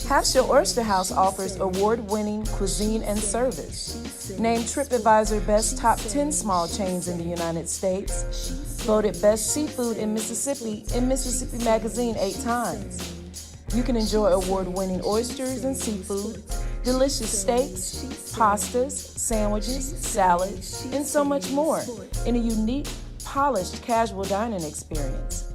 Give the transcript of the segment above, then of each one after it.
Half-Shell Oyster House offers award-winning cuisine and service. Named TripAdvisor Best Top 10 Small Chains in the United States. Voted Best Seafood in Mississippi Magazine 8 times. You can enjoy award-winning oysters and seafood, delicious steaks, pastas, sandwiches, salads, and so much more in a unique, polished casual dining experience.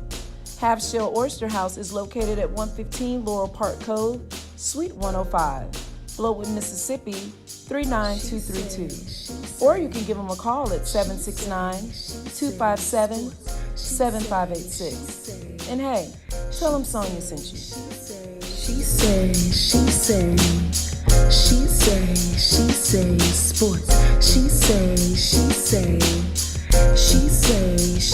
Half-Shell Oyster House is located at 115 Laurel Park Cove, Suite 105, Flowood, Mississippi 39232. Or you can give them a call at 769-257-7586. And hey, tell them Sonia sent you. She say sports. She say sports. She say sports. She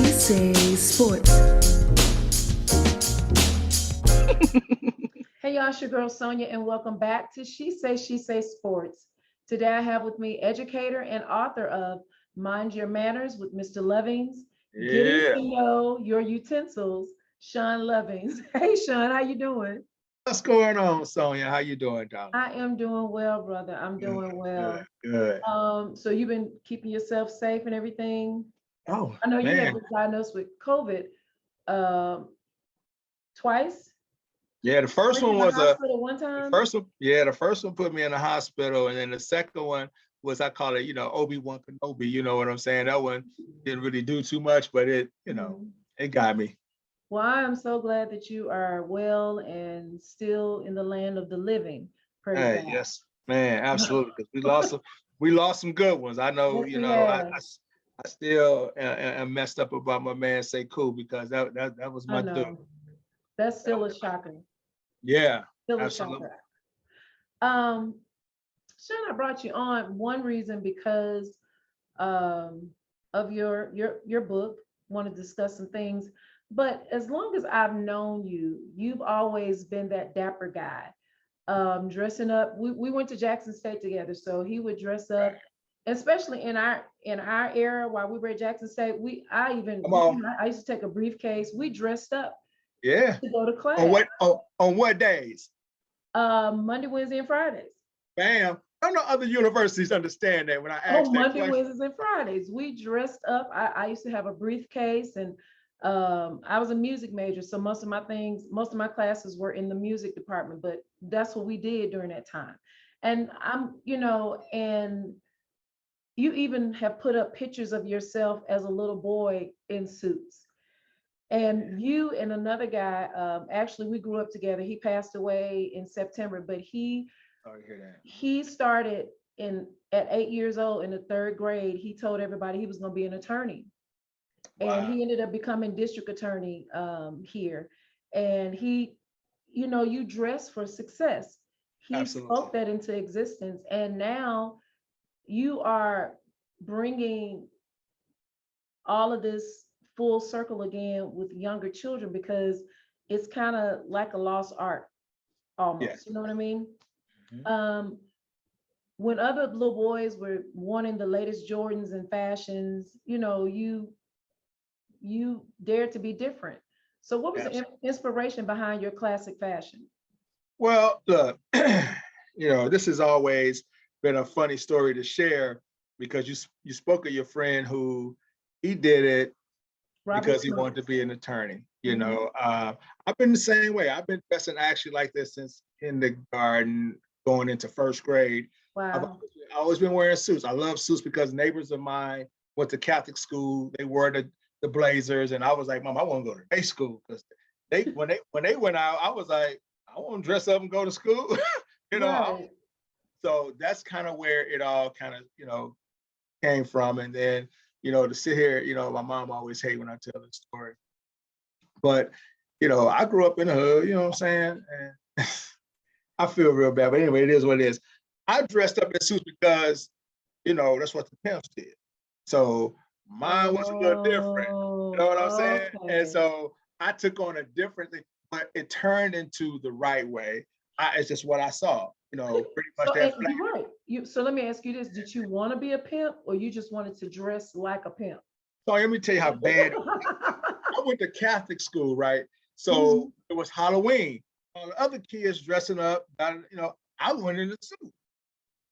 say sports. Hey y'all, it's your girl Sonia, and welcome back to She Say Sports. Today I have with me educator and author of Mind Your Manners with Mr. Lovings, Getting to Know Your Utensils, Shawn Lovings. Hey Shawn, how you doing? What's going on, Sonia? How you doing, darling? I am doing well, brother. I'm doing well. Good. So you've been keeping yourself safe and everything? Oh, I know you man. have been diagnosed with COVID twice. Yeah, the first one was one time. the first one put me in the hospital, and then the second one was, I call it, Obi-Wan Kenobi, you know what I'm saying? That one didn't really do too much, but it, it got me. Well, I am so glad that you are well and still in the land of the living. Hey, yes, man, absolutely. Because we lost some good ones. I know, Yes, I still am messed up about my man Sekou, because that was my dude. That's still a shocker. Yeah, Still a absolutely. shocker. Shawn, I brought you on one reason because of your book. Want to discuss some things, but as long as I've known you, you've always been that dapper guy. Dressing up. We went to Jackson State together, so he would dress up, especially in our era while we were at Jackson State. I used to take a briefcase. We dressed up. Yeah. To go to class. On what days? Monday, Wednesday, and Fridays. Bam. I know other universities understand that when I asked that Monday, question. Wednesdays, and Fridays. We dressed up. I used to have a briefcase, and I was a music major, so most of my classes were in the music department, but that's what we did during that time. And and you even have put up pictures of yourself as a little boy in suits. And you and another guy, actually, we grew up together. He passed away in September, but he started at 8 years old in the 3rd grade. He told everybody he was going to be an attorney. Wow. And he ended up becoming district attorney here. And you dress for success. He Absolutely. spoke that into existence. And now you are bringing all of this full circle again with younger children, because it's kind of like a lost art almost. Yes. You know what I mean? Mm-hmm. When other little boys were wanting the latest Jordans and fashions, you dared to be different. So what was the inspiration behind your classic fashion? Well, look, this has always been a funny story to share, because you spoke of your friend who he did it because he wanted to be an attorney. I've been the same way. I've been dressing actually like this since kindergarten, going into 1st grade. Wow. I've always been wearing suits. I love suits because neighbors of mine went to Catholic school. They wore the blazers, and I was like, Mom, I want to go to day school, because when they went out, I was like, I want to dress up and go to school. Right. So that's kind of where it all kind of came from. And then to sit here, my mom always hates when I tell this story. But, I grew up in the hood, you know what I'm saying? And I feel real bad, but anyway, it is what it is. I dressed up in suits because, that's what the pimps did. So mine was a little different, you know what I'm saying? And so I took on a different thing, but it turned into the right way. It's just what I saw. pretty much So that and you're right. So let me ask you this: did you want to be a pimp, or you just wanted to dress like a pimp? So let me tell you how bad I went to Catholic school, right? So it was Halloween. All the other kids dressing up, I went in a suit.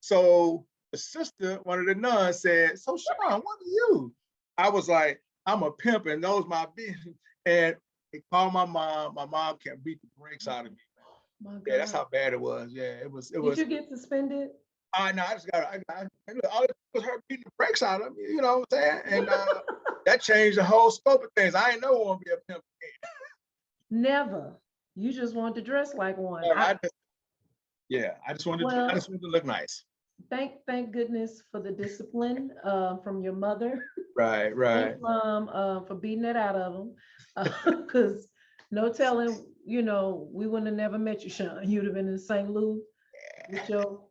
So the sister, one of the nuns said, "So Shawn, what are you?" I was like, "I'm a pimp and knows my business." And they called my mom. My mom can't beat the brakes out of me. My Yeah, that's God. how bad it was. Yeah, it was. It Did was. you get suspended? I know. I just got. All it was her beating the brakes out of me. You know what I'm saying? And that changed the whole scope of things. I didn't know I want to be a pimp again. Never. You just wanted to dress like one. I just wanted to. I Well, just wanted to look nice. thank goodness for the discipline from your mother Right. Right. and for beating it out of them. Because no telling, we wouldn't have never met you, Shawn. You'd have been in St. Louis with your,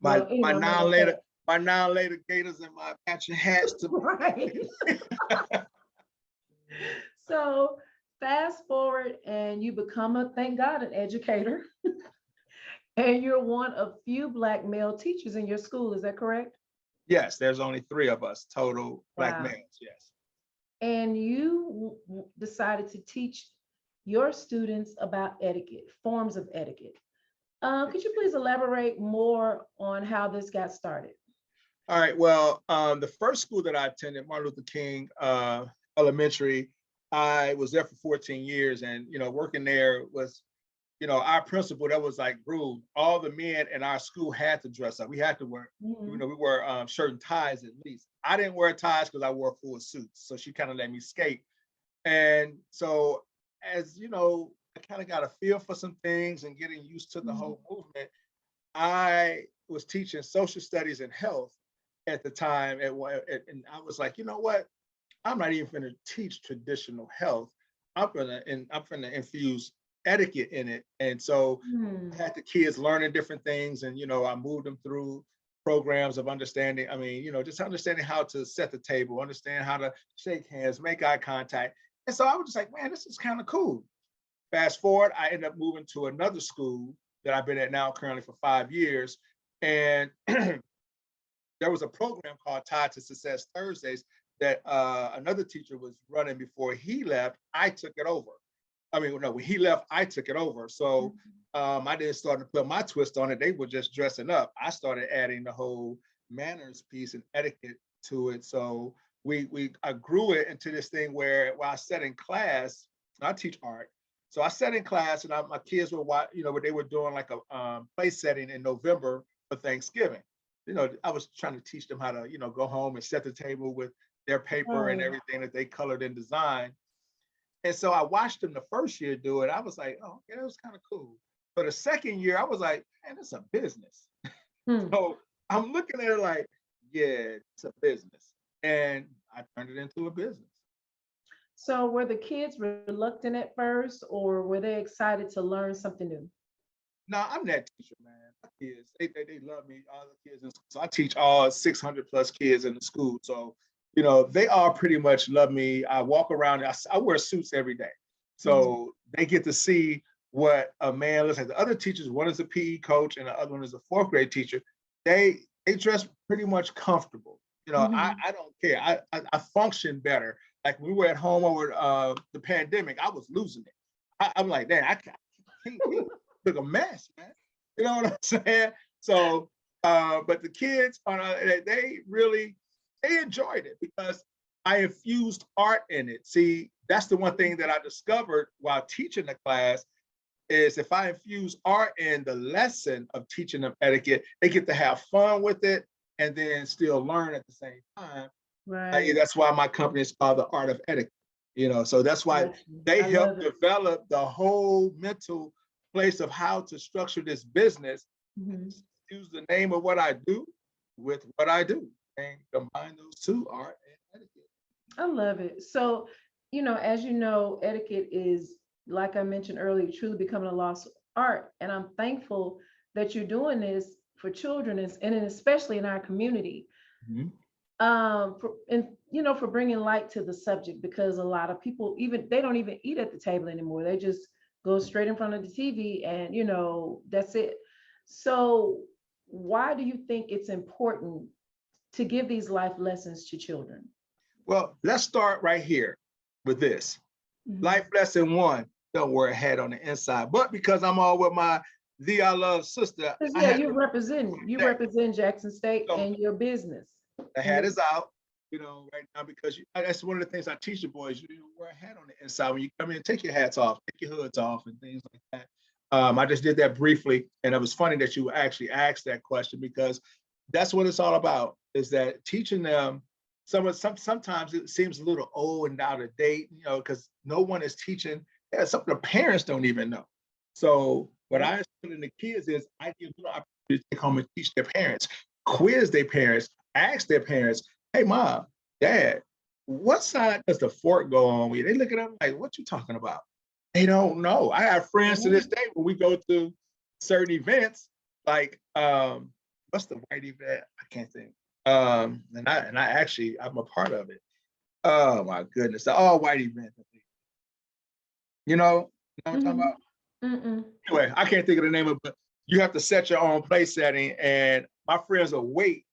My well, my no, now no, later my now later gators and my matching hats to. right. So fast forward and you become thank God, an educator. And you're one of few Black male teachers in your school. Is that correct? Yes, there's only 3 of us total Black Wow. males. Yes. And you decided to teach your students about etiquette, forms of etiquette. Could you please elaborate more on how this got started? All right. Well, the first school that I attended, Martin Luther King Elementary, I was there for 14 years, and working there was, our principal that was like ruled. All the men in our school had to dress up. We had to wear, Mhm. we wore shirt and ties at least. I didn't wear ties because I wore full suits, so she kind of let me skate. And so, as I kind of got a feel for some things and getting used to the Mhm. whole movement. I was teaching social studies and health at the time, and I was like, you know what? I'm not even going to teach traditional health. I'm gonna infuse etiquette in it. And so Hmm. I had the kids learning different things, and I moved them through programs of understanding. I mean, just understanding how to set the table, understand how to shake hands, make eye contact. And so I was just like, man, this is kind of cool. Fast forward, I ended up moving to another school that I've been at now currently for 5 years. And there was a program called Tied to Success Thursdays that another teacher was running before he left. I took it over. I mean, no, when he left, I took it over. So I didn't start to put my twist on it. They were just dressing up. I started adding the whole manners piece and etiquette to it. So I grew it into this thing where while I sat in class, I teach art. So I sat in class and my kids were what they were doing like a play setting in November for Thanksgiving. I was trying to teach them how to, go home and set the table with their paper and Oh, everything that they colored and designed. And so I watched them the first year do it. I was like, oh, yeah, it was kind of cool. But the second year, I was like, man, it's a business. hmm. So I'm looking at it like, yeah, it's a business. And I turned it into a business. So were the kids reluctant at first, or were they excited to learn something new? No, I'm that teacher, man. My kids, they love me. All the kids in school. So I teach all 600 plus kids in the school. So, they all pretty much love me. I walk around, I wear suits every day. Mhm. So they get to see what a man looks like. The other teachers, one is a PE coach and the other one is a 4th grade teacher. They dress pretty much comfortable. Mhm. I don't care. I function better. Like we were at home over the pandemic, I was losing it. I'm like, man, I can't look a mess, man. You know what I'm saying? So, but the kids, they really they enjoyed it because I infused art in it. See, that's the one thing that I discovered while teaching the class is if I infuse art in the lesson of teaching them etiquette, they get to have fun with it and then still learn at the same time. Right. That's why my company is called the Art of Etiquette. So that's why Got you. they I help love it. develop the whole mental place of how to structure this business. Mhm. Use the name of what I do with what I do and combine those two, art and etiquette. I love it. So, as you know, etiquette is, like I mentioned earlier, truly becoming a lost art. And I'm thankful that you're doing this for children and especially in our community. Mhm. For bringing light to the subject, because a lot of people, even they don't even eat at the table anymore. They just go straight in front of the TV and that's it. So why do you think it's important to give these life lessons to children? Well, let's start right here with this. Life lesson one, don't wear a hat on the inside. But because I'm all with my thee I love sister, I Yeah, had you to represent Jackson State so and your business. the hat is out, right now because that's one of the things I teach the boys. You don't wear a hat on the inside when you come in. Take your hats off, take your hoods off, and things like that. I just did that briefly, and it was funny that you actually asked that question because that's what it's all about. Is that teaching them sometimes it seems a little old and out of date, because no one is teaching. Yeah, something the parents don't even know. So what I put in the kids is I give them opportunity to take home and teach their parents, quiz their parents, ask their parents, hey mom, dad, what side does the fork go on with? They look at them like, what you talking about? They don't know. I have friends to this day when we go to certain events, like what's the white event? I can't think. And I actually I'm a part of it. Oh my goodness, the all white event. You know what I'm talking about? Anyway, I can't think of the name of it, but you have to set your own place setting, and my friends will wait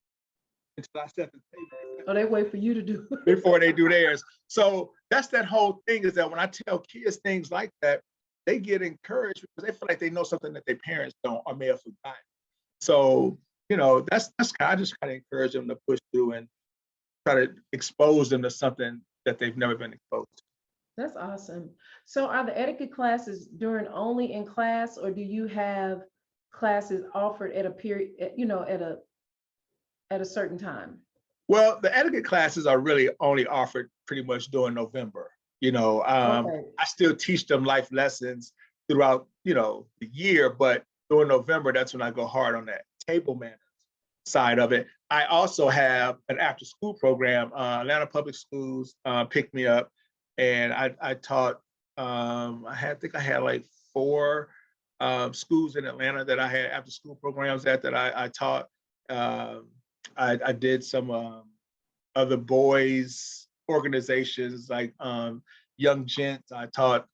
until I set the table. Oh, they wait for you to do it before they do theirs. So that's that whole thing, is that when I tell kids things like that, they get encouraged because they feel like they know something that their parents don't or may have forgotten. So, that's I just kind of encourage them to push through and try to expose them to something that they've never been exposed to. That's awesome. So are the etiquette classes during only in class, or do you have classes offered at a period, at a certain time? Well, the etiquette classes are really only offered pretty much during November. Okay. I still teach them life lessons throughout, the year, but during November, that's when I go hard on that table manners side of it. I also have an after school program. Atlanta Public Schools picked me up, and I taught. I think I had like 4 schools in Atlanta that I had after school programs at that I taught. I did some other boys organizations like Young Gents. I taught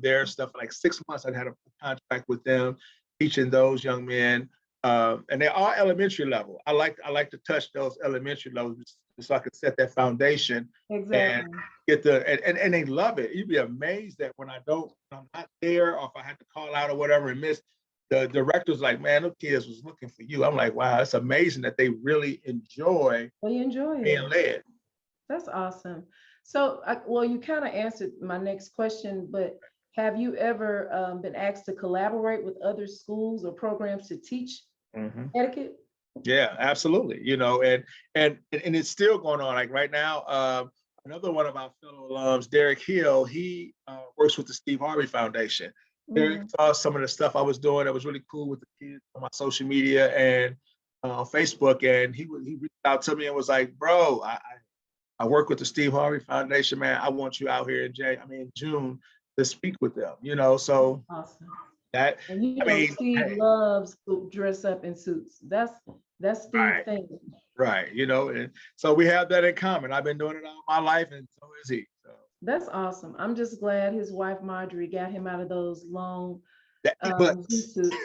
their stuff for like 6 months. I had a contract with them, teaching those young men, and they're all elementary level. I like to touch those elementary levels so I could set that foundation and get and they love it. You'd be amazed that when I'm not there, or if I had to call out or whatever and miss, the director's like, man, those kids was looking for you. I'm like, wow, it's amazing that they really enjoy being led. That's awesome. So, well, you kind of answered my next question, but have you ever been asked to collaborate with other schools or programs to teach etiquette? Yeah, absolutely. And it's still going on. Like right now, another one of our fellow alums, Derek Hill, he works with the Steve Harvey Foundation. Derek saw some of the stuff I was doing that was really cool with the kids on my social media and on Facebook, and he reached out to me and was like, "Bro, I work with the Steve Harvey Foundation, man. I want you out here in June to speak with them." So awesome. that Steve loves to dress up in suits. That's Steve's thing. Right, and so we have that in common. I've been doing it all my life, and so is he. So that's awesome. I'm just glad his wife Marjorie got him out of those long suits.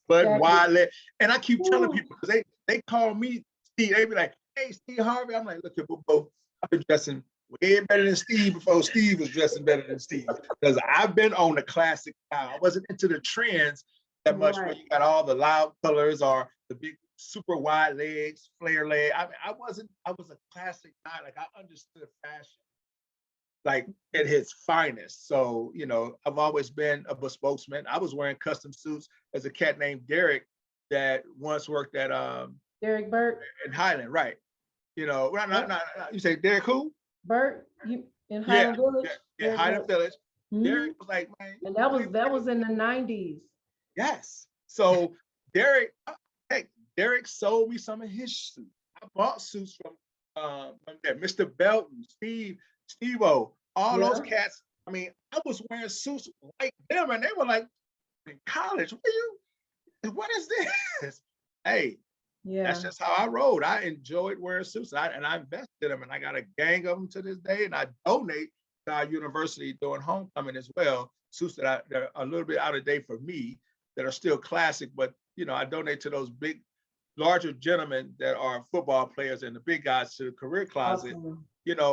But wide leg. And I keep telling people, because they call me Steve. They be like, "Hey, Steve Harvey." I'm like, "Look here, Bobo, I've been dressing way better than Steve before Steve was dressing better than Steve, because I've been on the classic style. I wasn't into the trends that much where you got all the loud colors or the big super wide legs, flare leg. I was a classic guy. Like, I understood fashion like at his finest. So, I've always been a spokesman. I was wearing custom suits as a cat named Derek that once worked at Derek Burke in Highland, right? Not you say Derek who? Burke, in Highland Village. Yeah, Highland Village. Derek was like, man, and that was in the 90s. Yes. So Derek sold me some of his suits. I bought suits from Mr. Belton, Steve-O, all those cats. I was wearing suits like them, and they were like, in college, what is this? Hey, that's just how I rode. I enjoyed wearing suits, and I invested in them, and I got a gang of them to this day, and I donate to our university during homecoming as well. Suits that are a little bit out of date for me, that are still classic, but I donate to those larger gentlemen that are football players and the big guys to the career closet. Awesome.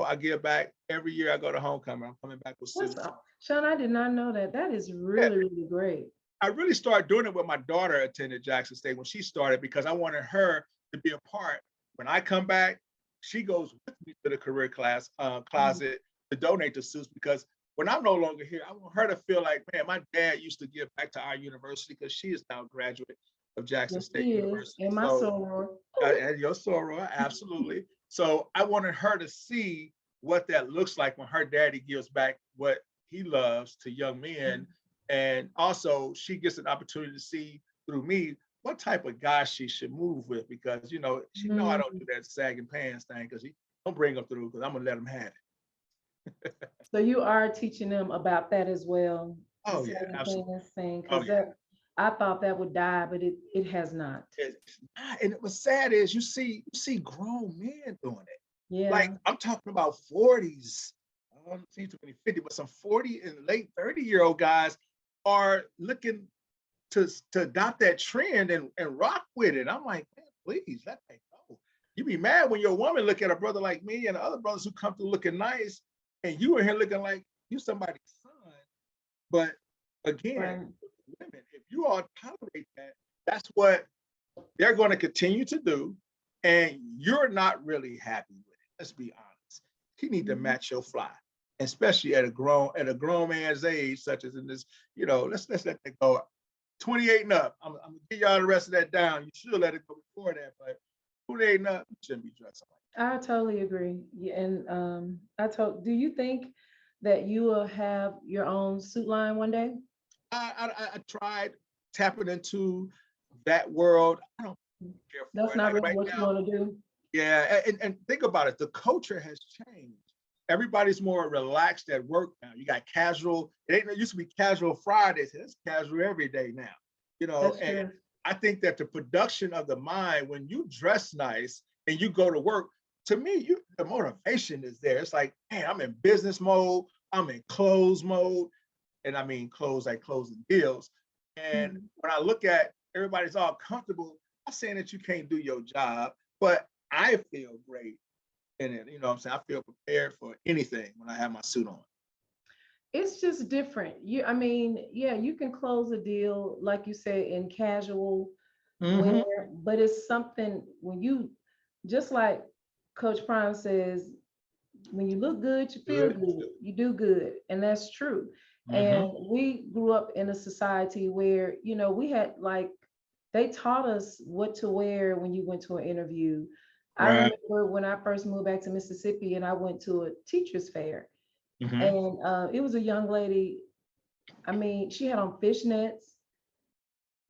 I give back every year I go to homecoming. I'm coming back with suits. Shawn, I did not know that. That is really, really great. I really started doing it when my daughter attended Jackson State when she started, because I wanted her to be a part. When I come back, she goes with me to the career closet to donate the suits, because when I'm no longer here, I want her to feel like, man, my dad used to give back to our university, because she is now a graduate of Jackson State University. And my soror. And your soror, absolutely. So I wanted her to see what that looks like when her daddy gives back what he loves to young men. And also she gets an opportunity to see through me what type of guy she should move with, because, she know I don't do that sagging pants thing, because he don't bring them through, because I'm going to let him have it. So you are teaching them about that as well. Oh, yeah, absolutely. I thought that would die, but it has not. And what's sad is you see grown men doing it. Yeah. Like, I'm talking about 40s. I don't see too many 50, but some 40 and late 30-year-old guys are looking to adopt that trend and rock with it. I'm like, man, please let that go. You be mad when your woman look at a brother like me and the other brothers who come through looking nice, and you in here looking like you somebody's son. But again, women, if you all tolerate that, that's what they're going to continue to do, and you're not really happy with it. Let's be honest. You need to match your fly, especially at a grown man's age, such as in this. Let's let that go. 28 and up. I'm gonna give y'all the rest of that down. You should let it go before that, but 28 and up, you shouldn't be dressing like that. I totally agree. Yeah, and do you think that you will have your own suit line one day? I tried tapping into that world. I don't care for That's it. not Like really right what now, you want to do. Yeah, and think about it. The culture has changed. Everybody's more relaxed at work now. You got casual. It used to be casual Fridays. It's casual every day now. That's And true. I think that the production of the mind, when you dress nice and you go to work, to me, the motivation is there. It's like, man, I'm in business mode. I'm in close mode. And I mean close, like closing deals. And when I look at everybody's all comfortable, I'm saying that you can't do your job, but I feel great in it. You know what I'm saying? I feel prepared for anything when I have my suit on. It's just different. You can close a deal, like you said, in casual wear, but it's something when you, just like Coach Prime says, when you look good, you feel good, you do good. And that's true. And we grew up in a society where, we had they taught us what to wear when you went to an interview. I remember when I first moved back to Mississippi and I went to a teacher's fair. And it was a young lady. I mean, she had on fishnets,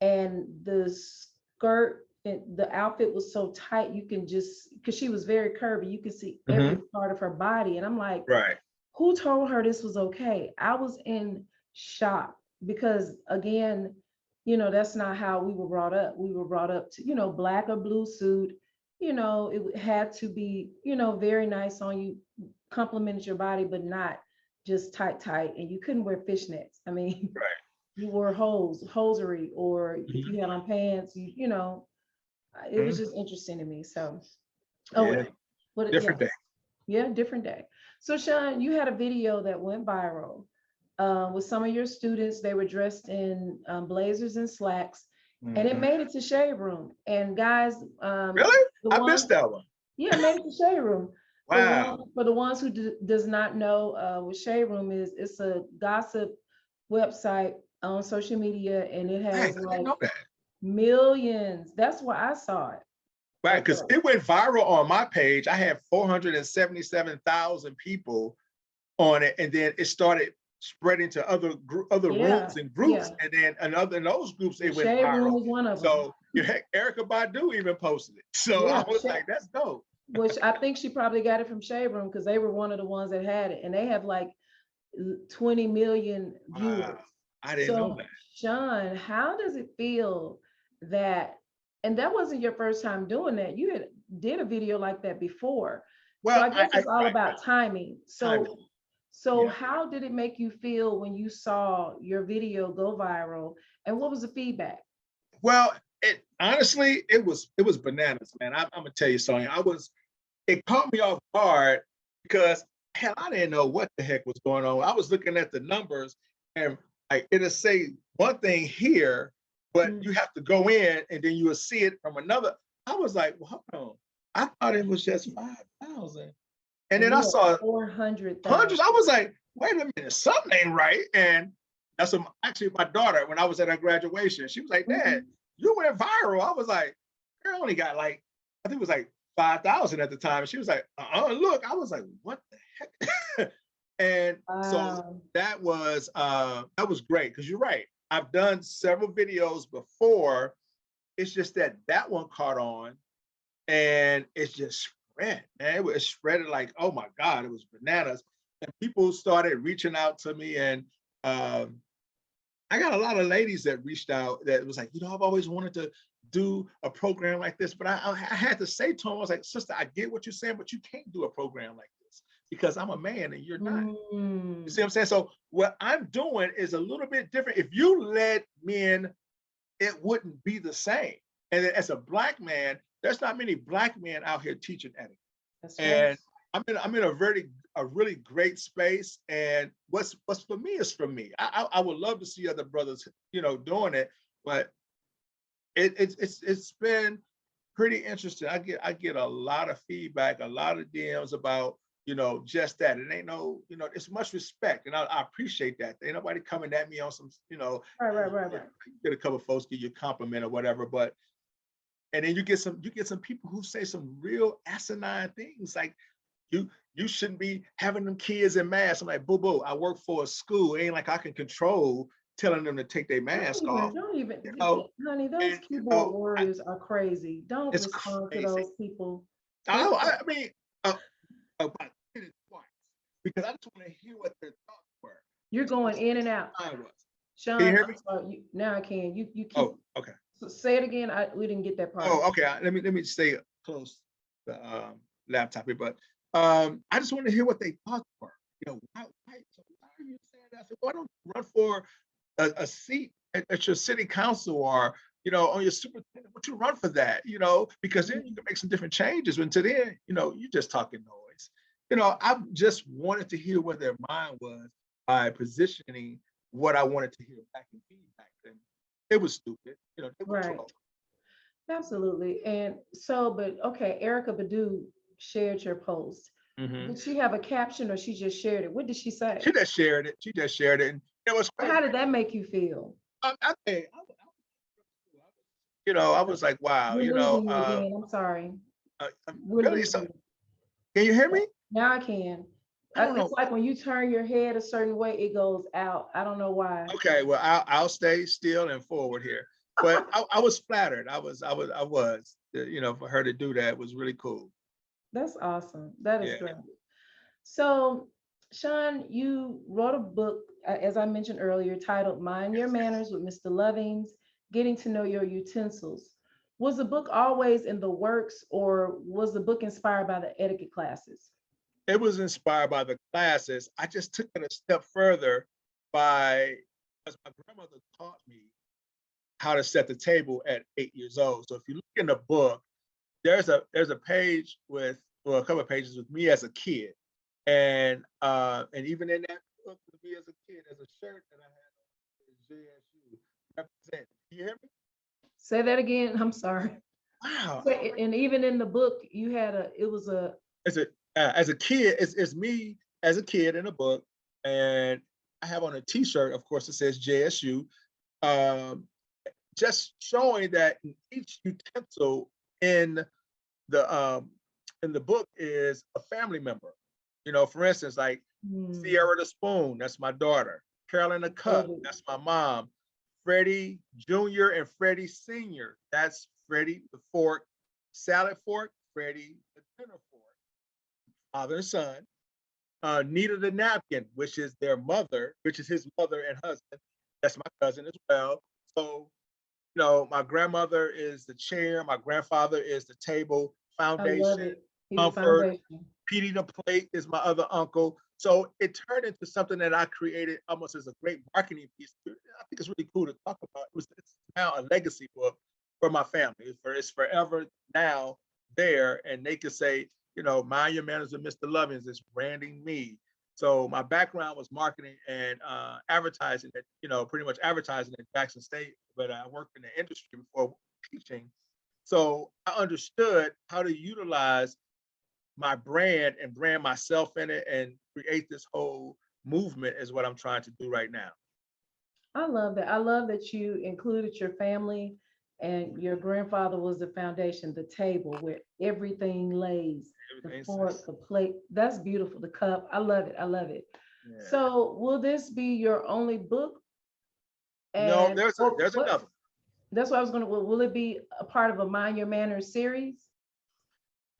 and the skirt and the outfit was so tight, you can just, because she was very curvy, you could see every part of her body. And I'm like, who told her this was okay? I was in shock, because again, that's not how we were brought up. We were brought up to, black or blue suit. It had to be, very nice on you, complimented your body, but not just tight. And you couldn't wear fishnets. I mean, you wore hosiery, or if you had on pants, it was just interesting to me. So, different day. Yeah, different day. So Shawn, you had a video that went viral with some of your students. They were dressed in blazers and slacks, and it made it to Shade Room. And guys, really? I missed that one. Yeah, it made it to Shade Room. Wow. For the ones who does not know what Shade Room is, it's a gossip website on social media, and it has millions. That's where I saw it. Right, because it went viral on my page. I had 477,000 people on it, and then it started spreading to other rooms and groups, and then in those groups it went viral. Room was one of them. So Erykah Badu even posted it. So I was like, that's dope. Which I think she probably got it from Shade Room, because they were one of the ones that had it, and they have like 20 million viewers. Wow. I didn't know that. Shawn, how does it feel that? And that wasn't your first time doing that. You did a video like that before. Well, so I guess it's all about timing. So So Yeah. how did it make you feel when you saw your video go viral? And what was the feedback? Well, it honestly, it was bananas, man. I'm gonna tell you, Sonia. It caught me off guard because hell, I didn't know what the heck was going on. I was looking at the numbers and like it'll say one thing here, but Mm. you have to go in and then you will see it from another. I was like, well, hold on. I thought it was just 5,000. And And then I you have saw 400,000. hundreds. I was like, wait a minute, something ain't right. And that's actually my daughter, when I was at her graduation, she was like, Dad, you went viral. I was like, I only got like, I think it was like 5,000 at the time. And she was like, look. I was like, what the heck? And so Wow. that was great because you're right. I've done several videos before. It's just that one caught on and it's just spread, man. It was spread like, oh my God, it was bananas. And people started reaching out to me. And I got a lot of ladies that reached out that was like, I've always wanted to do a program like this. But I had to say to them, I was like, sister, I get what you're saying, but you can't do a program like this because I'm a man and you're not. You see what I'm saying? So what I'm doing is a little bit different. If you led men, it wouldn't be the same. And as a Black man, there's not many Black men out here teaching etiquette. That's And right. I'm in a really great space. And what's for me is for me. I would love to see other brothers, doing it, but it's been pretty interesting. I get a lot of feedback, a lot of DMs about just that. It ain't no, it's much respect, and I appreciate that. Ain't nobody coming at me on some, Right. get a couple of folks give you a compliment or whatever, but and then you get some people who say some real asinine things like you shouldn't be having them kids in masks. I'm like, boo, I work for a school. It ain't like I can control telling them to take their mask off. Don't even, You know, honey, those and keyboard warriors are crazy. Don't it's respond to crazy. those people. I mean, about 10 and twice because I just want to hear what their thoughts were. You're going in and out. I was. Sean, Can you hear me? now I can. You keep. Oh, okay. So say it again. We didn't get that part. Oh, okay. Let me stay close to the laptop here, but I just want to hear what they thoughts were. Why are you saying that? I said, why don't you run for a seat at your city council or on your superintendent? Would you run for that? Because then you can make some different changes. When to then, you're just talking noise. I just wanted to hear what their mind was by positioning what I wanted to hear back in feedback. And it was stupid. They were Right. troll. Absolutely. And so, but okay, Erica Badu shared your post. Did she have a caption or she just shared it? What did she say? She just shared it. And it was crazy. How did that make you feel? I was like, wow, We're losing you again. I'm sorry. really? So, can you hear me? Now I can. I don't know. It's like when you turn your head a certain way, it goes out. I don't know why. Okay, well, I'll stay still and forward here. But I was flattered. I was, for her to do that was really cool. That's awesome. That is great. So, Shawn, you wrote a book, as I mentioned earlier, titled Mind Your Manners with Mr. Lovings, Getting to Know Your Utensils. Was the book always in the works or was the book inspired by the etiquette classes? It was inspired by the classes. I just took it a step further because my grandmother taught me how to set the table at 8 years old. So if you look in the book, there's a page a couple of pages with me as a kid. And even in that book with me as a kid, there's a shirt that I had on JSU represent. Can you hear me? Say that again. I'm sorry. Wow. And even in the book, you had as a kid, it's me as a kid in a book, and I have on a T-shirt, of course, it says JSU, just showing that each utensil in the book is a family member. For instance, like Sierra the spoon, that's my daughter. Carolyn the cup, that's my mom. Freddie Jr. and Freddie Sr., that's Freddie the fork, salad fork, Freddie the dinner fork. Father and son. Nita the napkin, which is their mother, which is his mother and husband. That's my cousin as well. So, my grandmother is the chair, my grandfather is the table, foundation, comfort, Petey the Plate is my other uncle. So it turned into something that I created almost as a great marketing piece. I think it's really cool to talk about. It's now a legacy book for my family. It's forever now there, and they could say, mind your manners with Mr. Lovins is branding me. So my background was marketing and advertising at, pretty much advertising at Jackson State, but I worked in the industry before teaching. So I understood how to utilize my brand and brand myself in it and create this whole movement is what I'm trying to do right now. I love that. I love that you included your family, and your grandfather was the foundation, the table where everything lays, the fork, the plate. That's beautiful. The cup. I love it. I love it. Yeah. So will this be your only book? No, there's another. That's what I was going to, will it be a part of a Mind Your Manners series?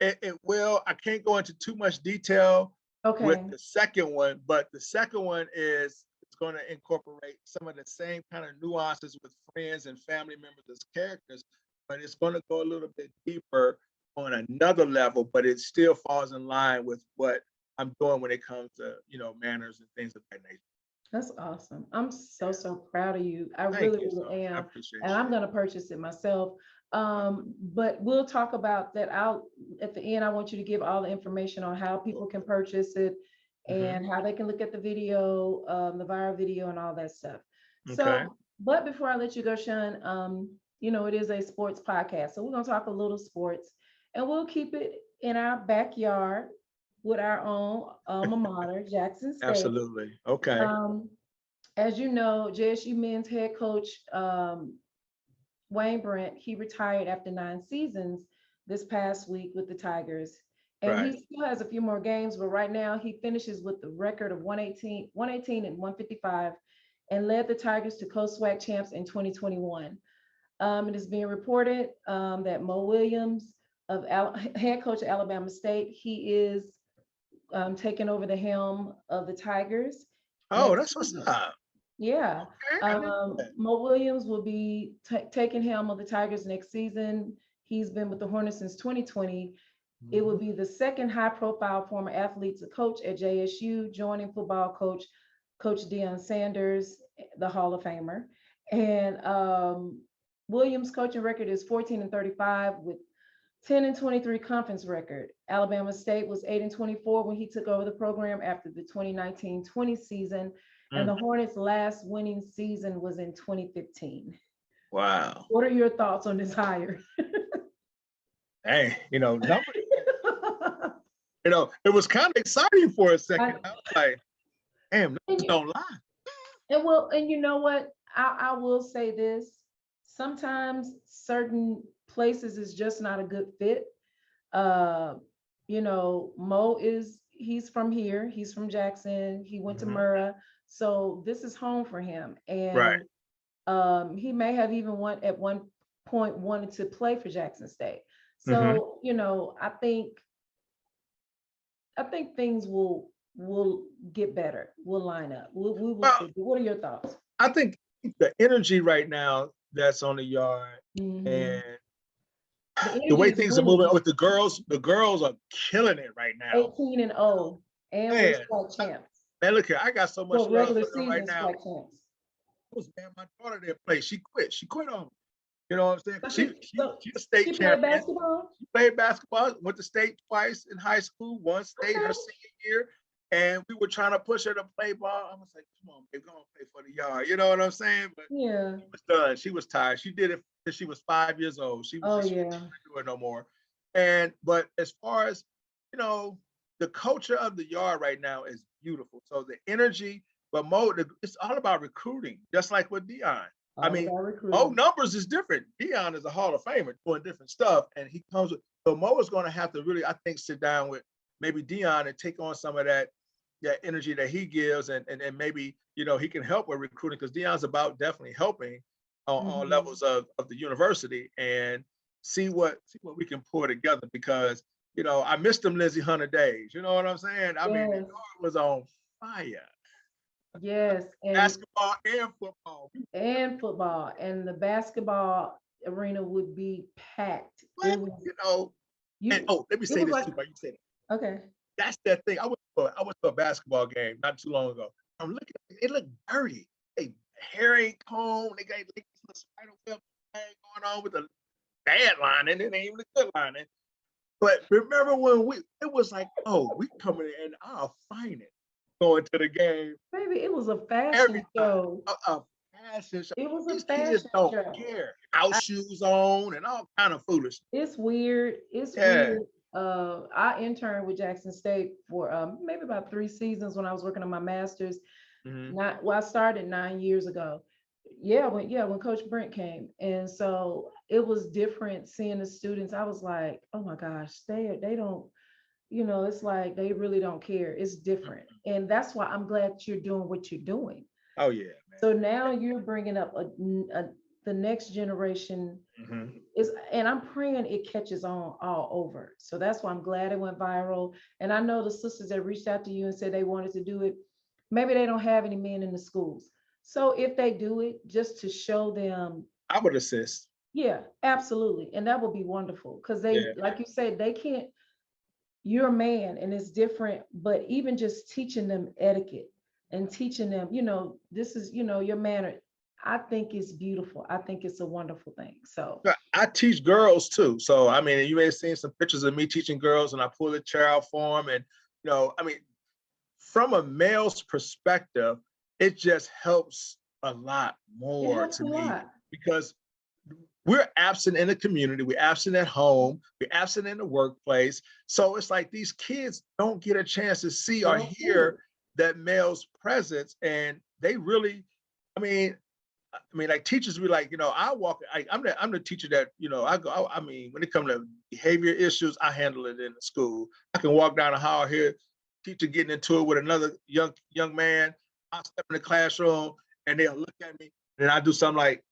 It will. I can't go into too much detail with the second one, but the second one is it's going to incorporate some of the same kind of nuances with friends and family members as characters, but it's going to go a little bit deeper on another level, but it still falls in line with what I'm doing when it comes to, manners and things of that nature. That's awesome. I'm so proud of you. I really am. I appreciate and you. I'm going to purchase it myself. But we'll talk about that out at the end. I want you to give all the information on how people can purchase it and how they can look at the video, the viral video and all that stuff. Okay. So, but before I let you go, Shawn, it is a sports podcast. So we're going to talk a little sports, and we'll keep it in our backyard with our own alma mater, Jackson State. Absolutely. Okay. As you know, JSU men's head coach, Wayne Brent, he retired after 9 seasons this past week with the Tigers. And he still has a few more games, but right now he finishes with the record of 118 and 155 and led the Tigers to co-SWAC champs in 2021. It is being reported that Mo Williams, head coach of Alabama State, he is taking over the helm of the Tigers. Oh, that's what's up. Yeah. Okay, Mo Williams will be taking helm of the Tigers next season. He's been with the Hornets since 2020. It will be the second high-profile former athlete to coach at JSU, joining football coach Deion Sanders, the Hall of Famer. And Williams' coaching record is 14-35 with 10-23 conference record. Alabama State was 8-24 when he took over the program after the 2019-20 season. And the Hornets' last winning season was in 2015. Wow. What are your thoughts on this hire? Hey, numbers. It was kind of exciting for a second. I was like, damn, numbers don't lie. And you know what? I will say this. Sometimes certain places is just not a good fit. Mo he's from here. He's from Jackson. He went to Murrah. So this is home for him. And he may have even at one point wanted to play for Jackson State. So, I think things will get better. We'll line up. We will see. What are your thoughts? I think the energy right now that's on the yard and the way things are moving with the girls are killing it right now. 18-0 and we're SWAC champs. Man, look here, I got so much love for them right now. My daughter didn't play. She quit on me. You know what I'm saying? She's a state champion. Played basketball? She played basketball, went to state twice in high school, one state her senior year. And we were trying to push her to play ball. I was like, come on, babe, go on, play for the yard. You know what I'm saying? But she was done. She was tired. She did it since she was 5 years old. She couldn't do it no more. But as far as, the culture of the yard right now is beautiful. So the energy, but Mo, it's all about recruiting, just like with Deion. Mo numbers is different. Deion is a Hall of Famer doing different stuff. And he comes with, so Mo is going to have to really, I think, sit down with maybe Deion and take on some of that energy that he gives, and maybe, he can help with recruiting, because Deion's about definitely helping on all levels of the university, and see what we can pour together, because, I missed them Lindsey Hunter days. You know what I'm saying? I mean, the yard was on fire. Yes. And basketball and football. And the basketball arena would be packed. Let me say this too, while you say that. Okay. that's that thing. I went to a basketball game not too long ago. I'm looking, it looked dirty. They hair ain't combed. They got like, this spider web thing going on with the bad lining. It ain't even the good lining. But remember when it was like, oh, we coming in our finest going to the game Baby, it was a fashion every time. show. A fashion show. It was a These kids fashion don't show. care. House shoes on and all kind of foolishness. It's weird. It's Yeah. weird. I interned with Jackson State for maybe about 3 seasons when I was working on my master's. I started 9 years ago. Yeah, when Coach Brent came, and so it was different seeing the students. I was like, oh my gosh, they don't, it's like they really don't care. It's different, and that's why I'm glad you're doing what you're doing. Oh yeah, man. So now you're bringing up the next generation is, and I'm praying it catches on all over. So that's why I'm glad it went viral. And I know the sisters that reached out to you and said they wanted to do it, maybe they don't have any men in the schools. So if they do it, just to show them, I would assist. yeah, absolutely. And that would be wonderful because they, Yeah. like you said, they can't, you're a man and it's different, but even just teaching them etiquette and teaching them, this is, your manner, I think it's beautiful. I think it's a wonderful thing. So But I teach girls too. So I mean, you may have seen some pictures of me teaching girls, and I pull the chair out for them. And I mean, from a male's perspective, it just helps a lot more to me because we're absent in the community, we're absent at home, we're absent in the workplace. So it's like these kids don't get a chance to see or hear that male's presence, and they really, I mean, like teachers be like, I'm the teacher that, I mean, when it comes to behavior issues, I handle it in the school. I can walk down the hall here, teacher getting into it with another young man. I'll step in the classroom and they'll look at me and I do something like,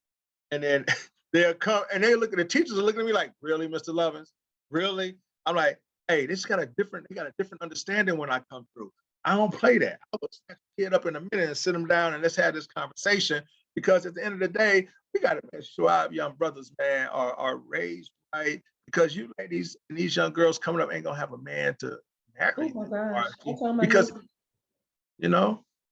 and then they'll come and they look at the teachers are looking at me like, really, Mr. Lovins? Really? I'm like, hey, they got a different understanding when I come through. I don't play that. I will snatch the kid up in a minute and sit them down and let's have this conversation. Because at the end of the day, we got to make sure our young brothers, man, are raised right. Because you ladies and these young girls coming up ain't gonna have a man to marry. oh my gosh. I told my Because niece,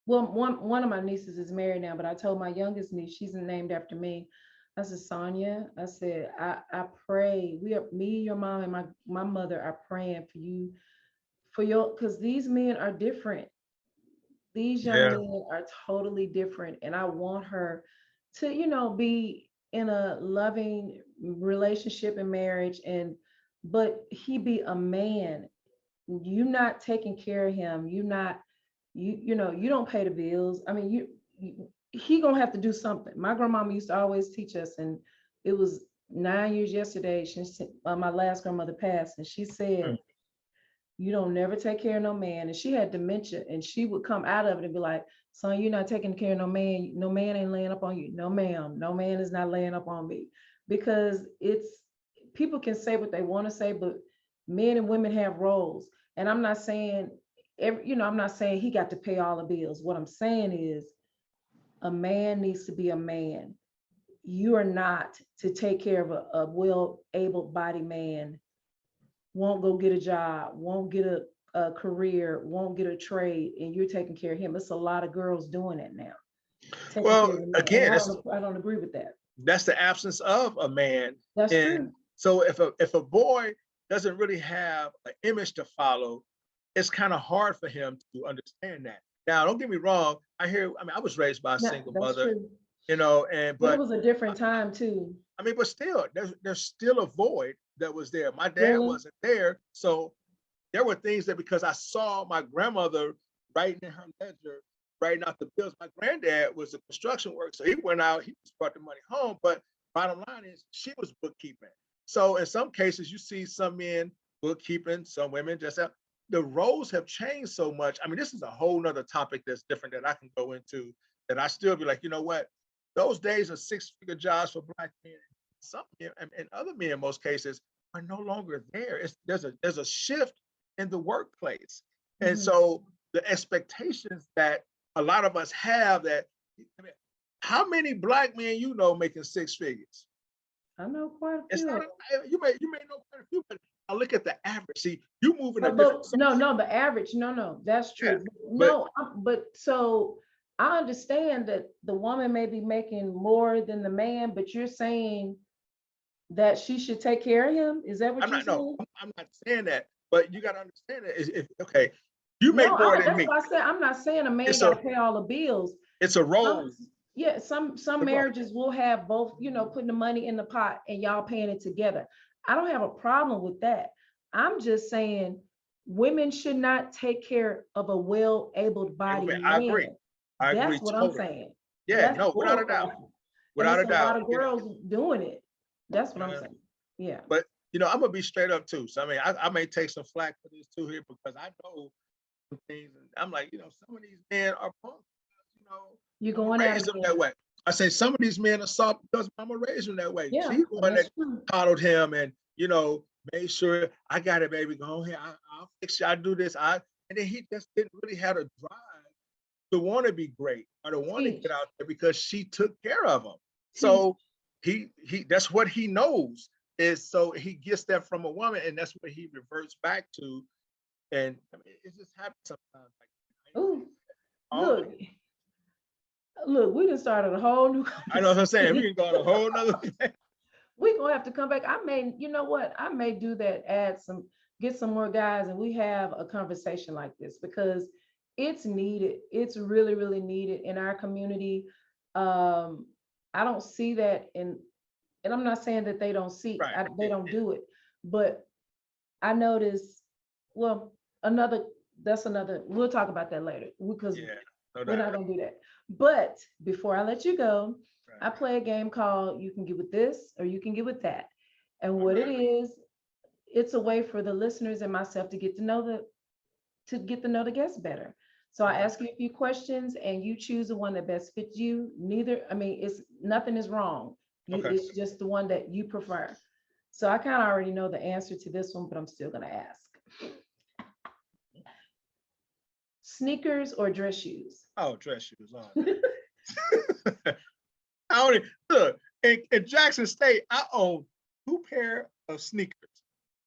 well, one of my nieces is married now, but I told my youngest niece, she's named after me. I said, Sonia, I said, I pray, me, your mom, and my mother are praying for you, because these men are different. These young men are totally different. And I want her to, be in a loving relationship and marriage, but he be a man. You not taking care of him. You not, you don't pay the bills. I mean, he gonna have to do something. My grandmama used to always teach us, and it was 9 years yesterday. My last grandmother passed, and she said, you don't never take care of no man. And she had dementia, and she would come out of it and be like, son, you're not taking care of no man. No man ain't laying up on you. No, ma'am. No man is not laying up on me. Because people can say what they want to say, but men and women have roles. And I'm not saying, I'm not saying he got to pay all the bills. What I'm saying is a man needs to be a man. You are not to take care of a well able-bodied man, won't go get a job, won't get a career, won't get a trade, and you're taking care of him. It's a lot of girls doing that now. Well, again, I don't agree with that. That's the absence of a man. That's true. So if a boy doesn't really have an image to follow, it's kind of hard for him to understand that. Now, don't get me wrong. I was raised by a single mother, true. but it was a different time too. I mean, but still, there's still a void that was there. My dad wasn't there, so there were things that, because I saw my grandmother writing in her ledger, writing out the bills. My granddad was a construction worker, so he went out, he brought the money home. But bottom line is, she was bookkeeping. So in some cases, you see some men bookkeeping, some women just have. The roles have changed so much. I mean, this is a whole nother topic that's different that I can go into, that I still be like, you know what? Those days of six-figure jobs for Black men, some men, and other men in most cases, are no longer there. There's a shift in the workplace. And so the expectations that a lot of us have, that, how many Black men making six figures? I know quite a few. You may know quite a few, but I look at the average. See, you move in a But, different. no, the average, no, that's Yeah, true. but No, but so I understand that the woman may be making more than the man, but you're saying that she should take care of him? Is that what I'm you're not. No, saying? I'm not saying that. But you got to understand that. If okay, you No, make more than that's me. why I said I'm not saying a man It's got a to pay all the bills. it's a Some, role. yeah, some The role. marriages will have both, putting the money in the pot and y'all paying it together. I don't have a problem with that. I'm just saying women should not take care of a well-able-bodied I agree. man. I agree That's what I'm totally. saying. Yeah, That's no, without a doubt. bullcrap. And Without it's a a lot doubt. of girls doing it. That's what I'm Uh, saying. Yeah. but I'm gonna be straight up too. So I mean, I may take some flack for this too here because I know some things, and I'm like, some of these men are punks. You're I'm gonna going out raise them that again. way. I say some of these men are soft because I'm gonna raise them that way. Yeah, She's the one that that's true. coddled him and made sure I got it, baby. Go ahead, I'll fix you. I'll do this. And then he just didn't really have a drive to want to be great or to want to Teach, get out there because she took care of him. teach. So he that's what he knows is, so he gets that from a woman, and that's what he reverts back to. And I mean, it just happens sometimes. Ooh, Like, look, we just started a whole new I know what I'm saying. We can go on a whole nother thing. We're gonna have to come back. I may, you know what? I may do that, get some more guys, and we have a conversation like this because it's needed. It's really, really needed in our community. I don't see that and I'm not saying that they don't see, Right. they don't do it, but I notice, well, that's another, we'll talk about that later because Yeah. No we're not doubt. gonna do that. But before I let you go, I Right. play a game called You Can Get With This or You Can Get With That. And what it Right. is, it's a way for the listeners and myself to get to know the guests better. So I Okay. ask you a few questions and you choose the one that best fits you. It's nothing is wrong. Okay. It's just the one that you prefer. So I kind of already know the answer to this one, but I'm still gonna ask. Sneakers or dress shoes? Oh, dress shoes on. I only look in Jackson State. I own 2 pair of sneakers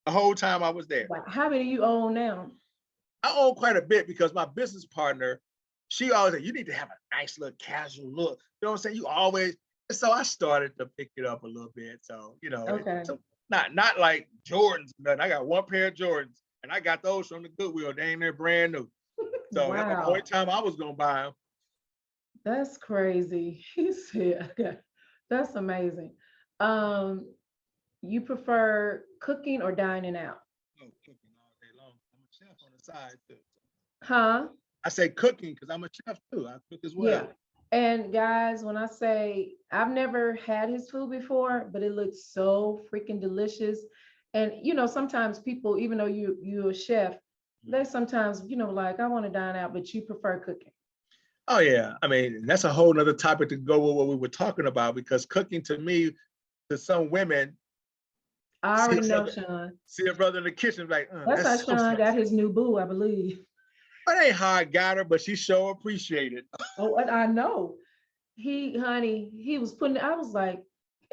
the whole time I was there. Wow. How many you own now? I own quite a bit because my business partner, she always said, you need to have a nice little casual look. You know what I'm saying? You always. And so I started to pick it up a little bit. So Okay. so not like Jordans. Nothing. I got 1 pair of Jordans, and I got those from the Goodwill. They ain't they're brand new. So that's the only Wow, time I was gonna buy them. that's crazy. He said, okay, that's amazing. Um, you prefer cooking or dining out? Oh, cooking all day long. I'm a chef on the side too. Huh? I say cooking because I'm a chef too. I cook as Yeah. well. And guys, when I say I've never had his food before, but it looks so freaking delicious. And sometimes people, even though you're a chef, they sometimes, like I want to dine out, but you prefer cooking. Oh yeah. I mean, that's a whole nother topic to go with what we were talking about, because cooking to me, to some women, I already know, Shawn. see a brother in the kitchen like, That's how that's so Shawn got sexy. his new boo, I believe. It ain't how I got her, but she sure appreciated. Oh, and I know. He was I was like,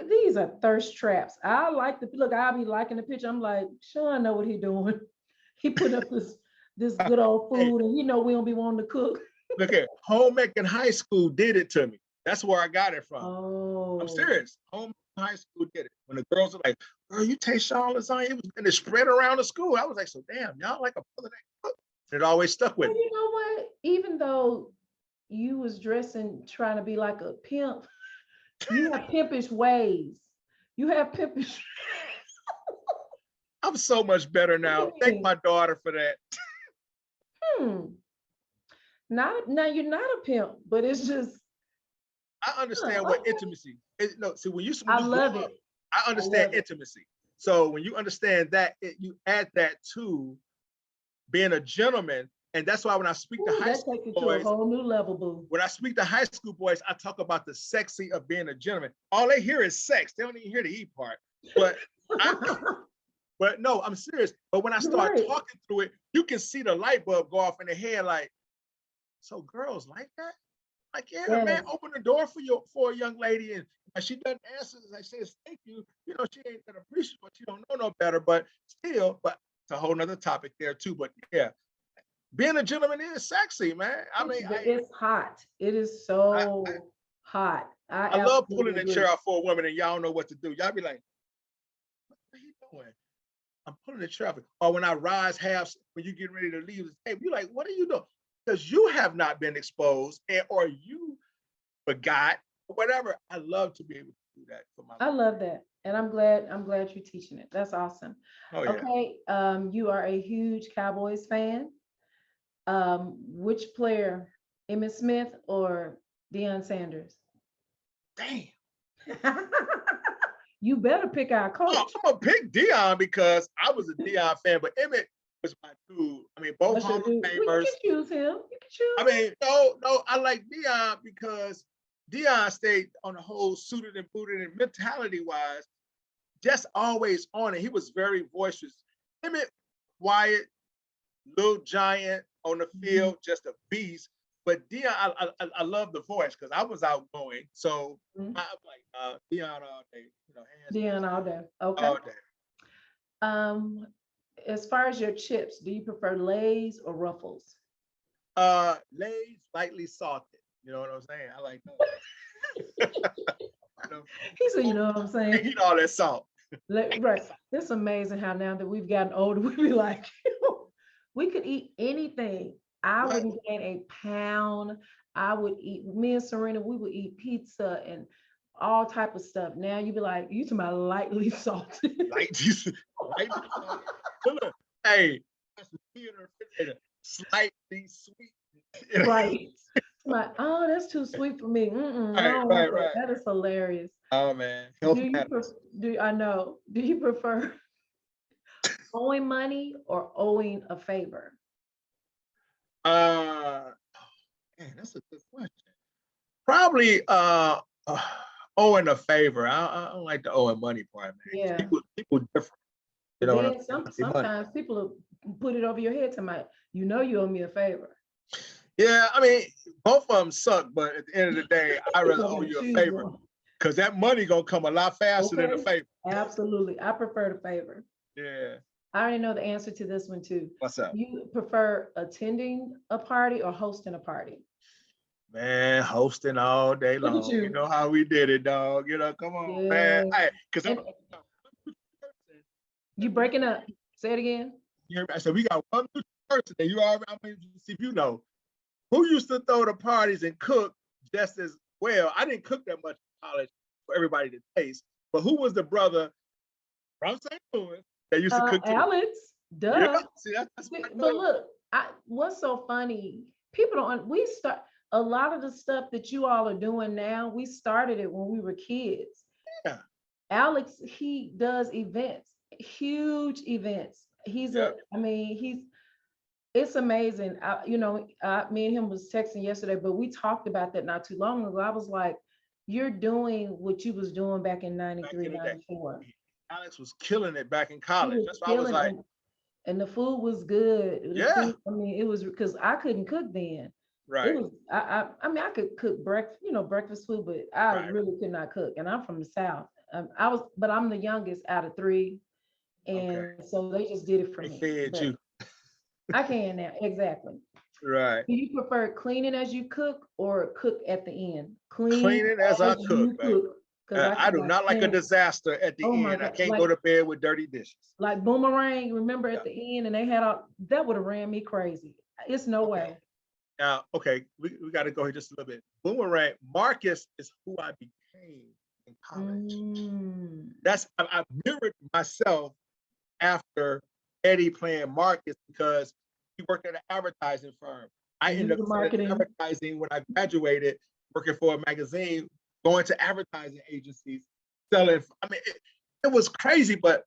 these are thirst traps. I like the look, I'll be liking the picture. I'm like, Shawn know what he doing. He put up this good old Hey, food, and we don't be wanting to cook. look at home ec in high school did it to me. That's where I got it from. I'm Oh, serious. Home ec in high school did it. When the girls were like, girl, you taste Shawn lasagna, and it spread around the school. I was like, so damn, y'all like a brother that cook. It always stuck with well, me. you know what? Even though you was dressing trying to be like a pimp, you have pimpish ways. You have pimpish. I'm so much better now. Thank my daughter for that. Hmm. Not now you're not a pimp, but it's just I understand what intimacy is. No, see, when you I grow love up, it. I I understand love it. intimacy. So when you understand that, you add that to being a gentleman. And that's why when I speak to Ooh, high that school takes it to a boys, whole new level, boo. when I speak to high school boys, I talk about the sexy of being a gentleman. All they hear is sex. They don't even hear the E part. But but no, I'm serious. But when I You're start right. talking through it, you can see the light bulb go off in their head like, so girls like that? Like, yeah, man, Yes. open the door for a young lady, and she doesn't answer. I says, thank you. You know, she ain't gonna appreciate, but she don't know no better. But still, but it's a whole nother topic there too. But yeah, being a gentleman is sexy, man. I mean, It's hot. It is I so hot. I I love pulling absolutely the agree. chair out for a woman, and y'all don't know what to do. Y'all be like, what are you doing? I'm pulling the chair out. Or when I rise half, when you get ready to leave the table, you're like, what are you doing? Because you have not been exposed, or you forgot, or whatever. I love to be able to do that for my I lady. love that. And I'm glad you're teaching it. That's awesome. Oh yeah. Okay. You are a huge Cowboys fan. Which player, Emmitt Smith or Deion Sanders? Damn. You better pick our Oh, coach. I'm gonna pick Dion because I was a Dion fan, but Emmett was my dude. I mean, both What's Hall your of dude? Well, you Famers. can choose him. You can I choose. mean, no, I like Dion because Dion stayed on the whole suited and booted and mentality wise, just always on it. He was very boisterous. Emmett, quiet, little giant on the field, just a beast. But Dion, I love the voice because I was outgoing. So Mhm. I'm like Dion all day, hands Deion down, all day. Okay. all day. Um, as far as your chips, do you prefer Lay's or Ruffles? Lay's lightly salted. You know what I'm saying? I like those. He said, you know what I'm I saying? eat all that salt. Right. It's amazing how now that we've gotten older, we be like, we could eat anything. I What? wouldn't gain a pound. I would eat, me and Serena, we would eat pizza and all type of stuff. Now you be like, you talking about lightly salted. Lightly, lightly salted. Look, hey, that's the key in the refrigerator. Slightly sweet. Right. Like, oh, that's too sweet for me. I Right, don't want right, that. right. That is hilarious. Oh man, Do health you matters. do I know? Do you prefer owing money or owing a favor? Uh, man, that's a good question. Probably uh owing a favor. I don't like the owing money part, man. Because Yeah. people different. You But know what I'm then saying? They money. sometimes people will put it over your head to my, you owe me a favor. Yeah, I mean, both of them suck, but at the end of the day, I So rather I owe gotta you a choose favor one. because that money gonna come a lot faster than a Okay. favor. Absolutely. I prefer the favor. Yeah. I already know the answer to this one too. What's up? You prefer attending a party or hosting a party? Man, hosting all day Look at long. You you. know how we did it, dog. Come on, man. Yeah. Hey, because I'm And you breaking up. Say it again. I said we got one person, and you already. I mean, see if you know who used to throw the parties and cook just as well. I didn't cook that much in college for everybody to taste, but who was the brother from St. Louis that used to cook to the? Alex, Yeah, duh. see that's what I But know. look, what's so funny? People don't. We start a lot of the stuff that you all are doing now. We started it when we were kids. Yeah, Alex, he does events, huge events. yeah. I mean, it's amazing. Me and him was texting yesterday, but we talked about that not too long ago. I was like, you're doing what you was doing back in Back 93, in the day, 94. Alex was killing it back in He college. was That's why I was killing like, and the food was good. The yeah, food, I mean, it was because I couldn't cook then. It right, was I mean I could cook breakfast food, but I right. really could not cook. And I'm from the South. But I'm the youngest out of three, Okay, and so they just did it for they me. fed But you, I can now, exactly. right. Do you prefer cleaning as you cook or cook at the end? Clean Cleaning as I as cook, you baby. cook, because I I do cannot not like a stand. disaster at Oh the my end. I God, can't go to bed with dirty dishes. like Boomerang. Remember Yeah. at the end, and they had all that would have ran me crazy. It's no Okay. way. Now, okay, we got to go here just a little bit. Boomerang, Marcus is who I became in college. Mm. I mirrored myself after Eddie playing Marcus because he worked at an advertising firm. I And he ended was up a selling marketing. advertising when I graduated, working for a magazine, going to advertising agencies, selling. I mean, it was crazy, but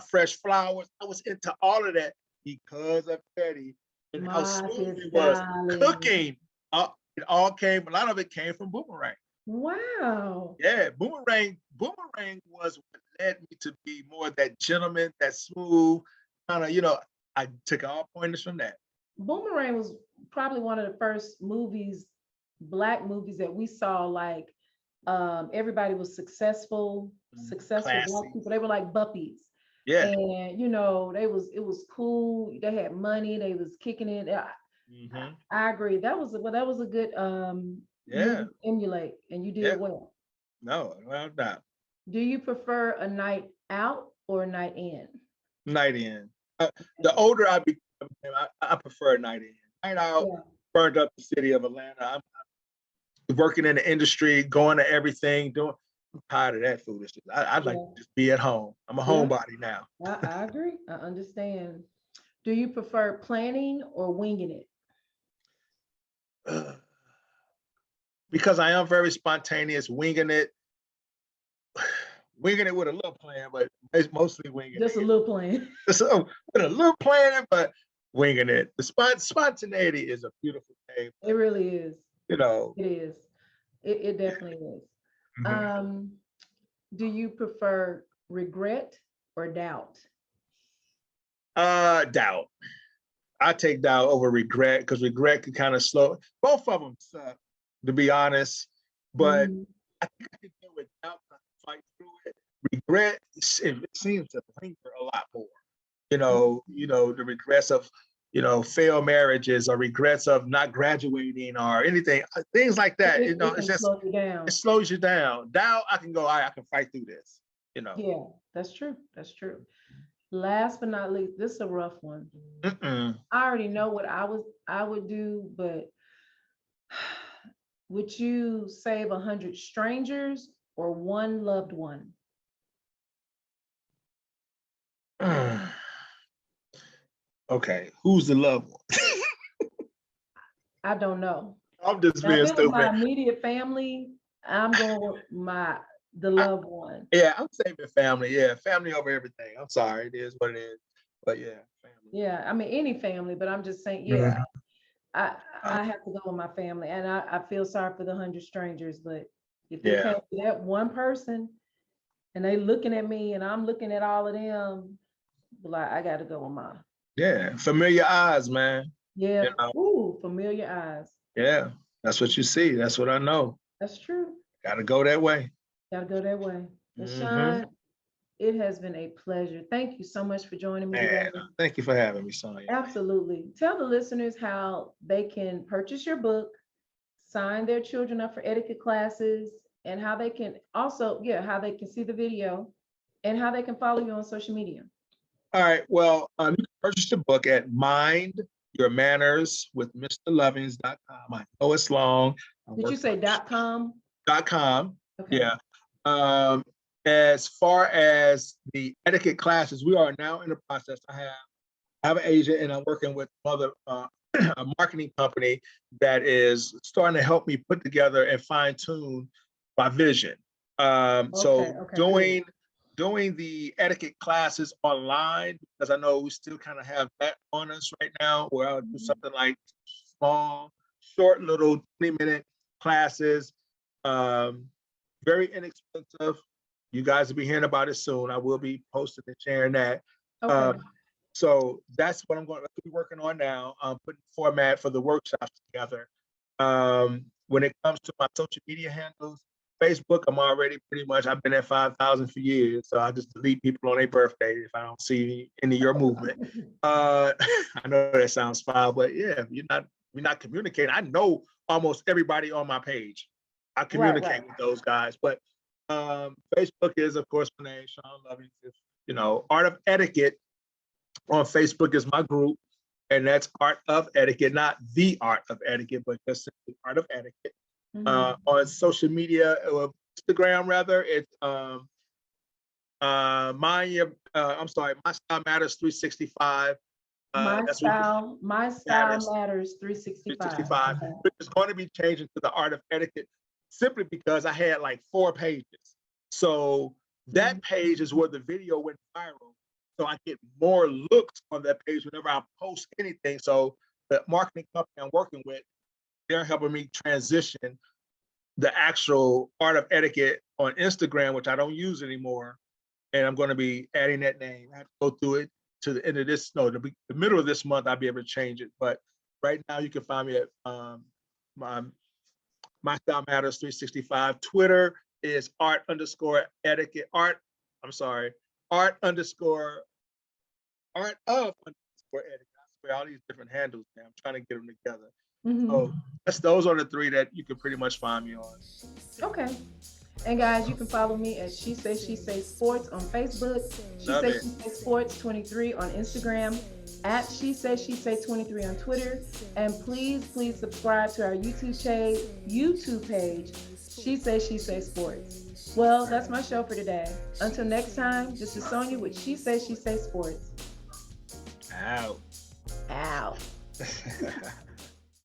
fresh flowers. I was into all of that because of Eddie and how smooth Marcus, he was darling. cooking. It all came. A lot of it came from Boomerang. Wow. Yeah, Boomerang was what led me to be more that gentleman, that smooth kind of. I took all pointers from that. Boomerang was probably one of the first movies Black movies that we saw, like everybody was successful Black Classy. people. They were like Buppies. Yeah. And it was cool. They had money, they was kicking it. Hmm. I agree. That was a good Yeah. movie to emulate, and you Yeah. did well. No, well, not Do you prefer a night out or a night in? night in. The older I become, I prefer night in. Night out, Yeah. burned up the city of Atlanta. I'm working in the industry, going to everything, doing. I'm tired of that foolishness. I'd like Yeah. to just be at home. I'm a Yeah. homebody now. I agree. I understand. Do you prefer planning or winging it? Because I am very spontaneous, winging it with a little plan, but it's mostly winging Just a it. little plan. So with a little planning, but winging it. The spontaneity is a beautiful thing. It really is. You know, It is. It definitely is. mhm. Um, do you prefer regret or doubt? Doubt. I take doubt over regret because regret can kind of slow. Both of them suck, to be honest. But Mhm. I think I can deal with doubt, and I can fight through it. Regret, it seems to linger a lot more. The regrets of, failed marriages or regrets of not graduating or anything, things like that. It It's can just, slow you it down. slows you down. Doubt, I can go, all right, I can fight through this. Yeah, that's true. That's true. Last but not least, this is a rough one. Mm-mm. I already know what I would do, but would you save 100 strangers or one loved one? Okay, who's the loved one? I don't know. I'm just Now, if being it was my stupid. immediate family, I'm going with the I, loved one. yeah, I'm saving family. Yeah, family over everything. I'm sorry, it is what it is. But yeah, family. Yeah, I mean any family, but I'm just saying, yeah, Mhm. I I have to go with my family, and I feel sorry for the 100 strangers, but if it Yeah, came to that one person and they looking at me and I'm looking at all of them, like I got to go with mine. yeah. Familiar eyes, man. Yeah. You know, Ooh, familiar eyes. yeah. That's what you see. That's what I know. That's true. Got to go that way. Got to go that way. Well, Hmm. Shawn, it has been a pleasure. Thank you so much for joining me today. Man, thank you for having me, Sonia. Absolutely. Tell the listeners how they can purchase your book, sign their children up for etiquette classes, and how they can also, yeah, how they can see the video and how they can follow you on social media. All right. Well, you can purchase the book at Mind Your Manners with MrLovings.com. I know it's long. I'm Did you working say on .com? .com. Okay. Yeah. Um, as far as the etiquette classes, we are now in the process. I have an agent and I'm working with another a marketing company that is starting to help me put together and fine tune my vision. Okay. So Okay. Good. doing the etiquette classes online, because I know we still kind of have that on us right now, where I'll do something like small, short little 20-minute classes, um, very inexpensive. You guys will be hearing about it soon. I will be posting and sharing that. Okay. Um, so that's what I'm going to be working on now. Putting format for the workshops together. When it comes to my social media handles, Facebook, I'm already pretty much, I've been at 5,000 for years. So I just delete people on their birthday if I don't see any of your movement. I know that sounds foul, but yeah, we're not communicating. I know almost everybody on my page. I Right. communicate Right. with those guys, but Facebook is, of course, my name, Shawn Loving. Art of Etiquette on Facebook is my group, and that's Art of Etiquette, not the Art of Etiquette, but just the Art of Etiquette. Mhm. On social media, Instagram rather, it's My Style Matters 365. That's what you My style matters matters 365. 365. Okay. But it's going to be changing to the Art of Etiquette simply because I had like 4 pages. So Mhm. that page is where the video went viral. So I get more looks on that page whenever I post anything. So the marketing company I'm working with, they're helping me transition the actual Art of Etiquette on Instagram, which I don't use anymore. And I'm going to be adding that name. I have to go through it to the end of this, no, the middle of this month, I'll be able to change it. But right now you can find me at my My Style Matters 365. Twitter is art_etiquette. Art underscore art of underscore etiquette. I swear all these different handles, man. I'm trying to get them together. So those are the three that you can pretty much find me on. Okay. And guys, you can follow me at She Say Sports on Facebook, She Say Sports 23 on Instagram, at She Say 23 on Twitter, and please subscribe to our YouTube page, She Say Sports. Well, that's my show for today. Until next time, this is Sonia with She Say Sports. Out. Out.